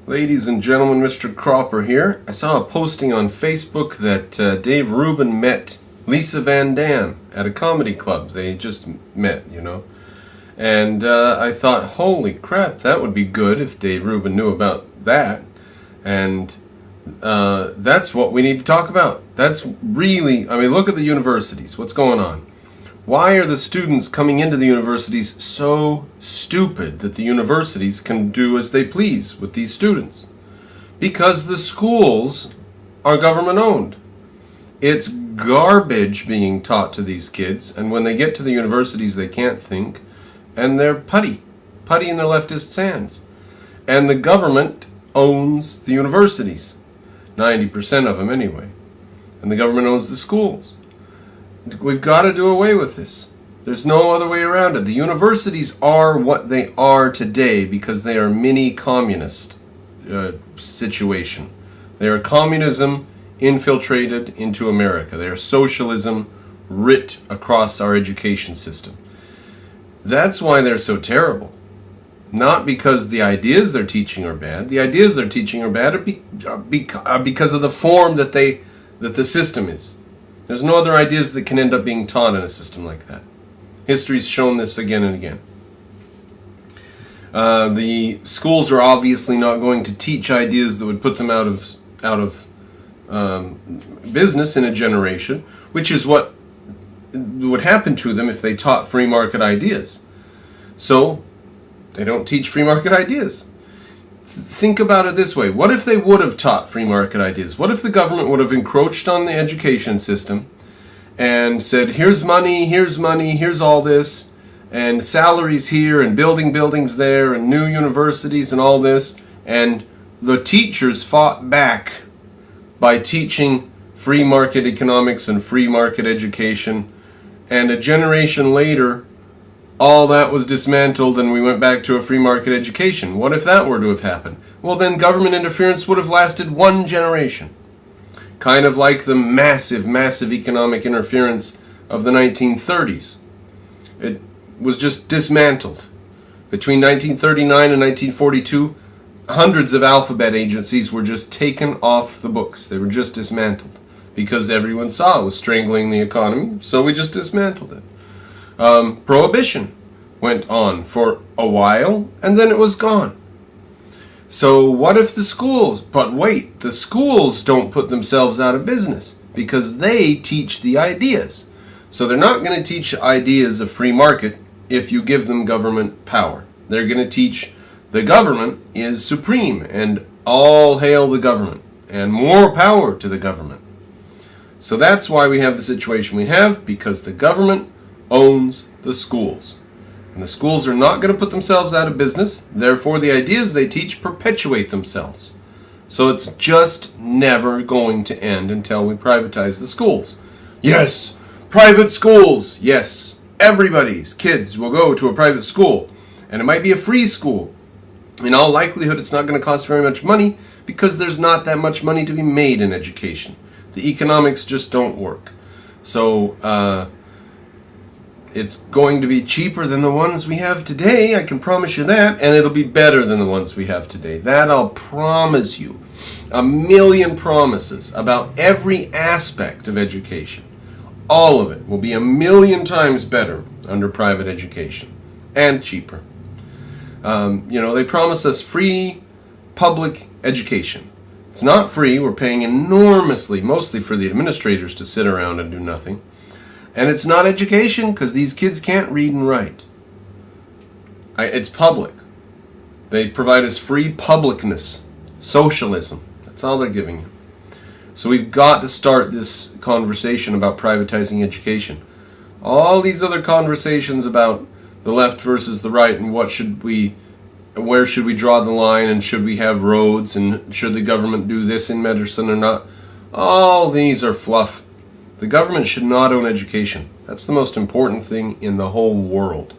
Ladies and gentlemen, Mr. Cropper here. I saw a posting on Facebook that Dave Rubin met Lisa Van Damme at a comedy club. They just met, And I thought, holy crap, that would be good if Dave Rubin knew about that. And that's what we need to talk about. That's really, look at the universities. What's going on? Why are the students coming into the universities so stupid that the universities can do as they please with these students? Because the schools are government owned. It's garbage being taught to these kids, and when they get to the universities they can't think, and they're putty in the leftist sands. And the government owns the universities, 90% of them anyway, and the government owns the schools. We've got to do away with this. There's no other way around it. The universities are what they are today because they are mini communist situation. They are communism infiltrated into America. They are socialism writ across our education system. That's why they're so terrible. Not because the ideas they're teaching are bad. The ideas they're teaching are bad because of the form that the system is. There's no other ideas that can end up being taught in a system like that. History's shown this again and again. The schools are obviously not going to teach ideas that would put them out of business in a generation, which is what would happen to them if they taught free market ideas. So they don't teach free market ideas. Think about it this way. What if they would have taught free market ideas? What if the government would have encroached on the education system and said, here's money, here's all this, and salaries here, and building buildings there, and new universities and all this, and the teachers fought back by teaching free market economics and free market education, and a generation later all that was dismantled and we went back to a free market education. What if that were to have happened? Well, then government interference would have lasted one generation. Kind of like the massive economic interference of the 1930s. It was just dismantled. Between 1939 and 1942, hundreds of alphabet agencies were just taken off the books. They were just dismantled because everyone saw it was strangling the economy, so we just dismantled it. Prohibition went on for a while, and then it was gone. So what if the schools, but wait, the schools don't put themselves out of business because they teach the ideas. So they're not going to teach ideas of free market if you give them government power. They're going to teach the government is supreme and all hail the government and more power to the government. So that's why we have the situation we have, because the government owns the schools. And the schools are not going to put themselves out of business, therefore the ideas they teach perpetuate themselves. So it's just never going to end until we privatize the schools. Yes, private schools. Yes, everybody's kids will go to a private school. And it might be a free school. In all likelihood, it's not going to cost very much money because there's not that much money to be made in education. The economics just don't work. So, it's going to be cheaper than the ones we have today, I can promise you that, and it'll be better than the ones we have today. That I'll promise you. A million promises about every aspect of education. All of it will be a million times better under private education, and cheaper. They promise us free public education. It's not free. We're paying enormously, mostly for the administrators to sit around and do nothing. And it's not education because these kids can't read and write. It's public. They provide us free publicness, socialism. That's all they're giving you. So we've got to start this conversation about privatizing education. All these other conversations about the left versus the right and where should we draw the line, and should we have roads, and should the government do this in medicine or not, all these are fluff. The government should not own education. That's the most important thing in the whole world.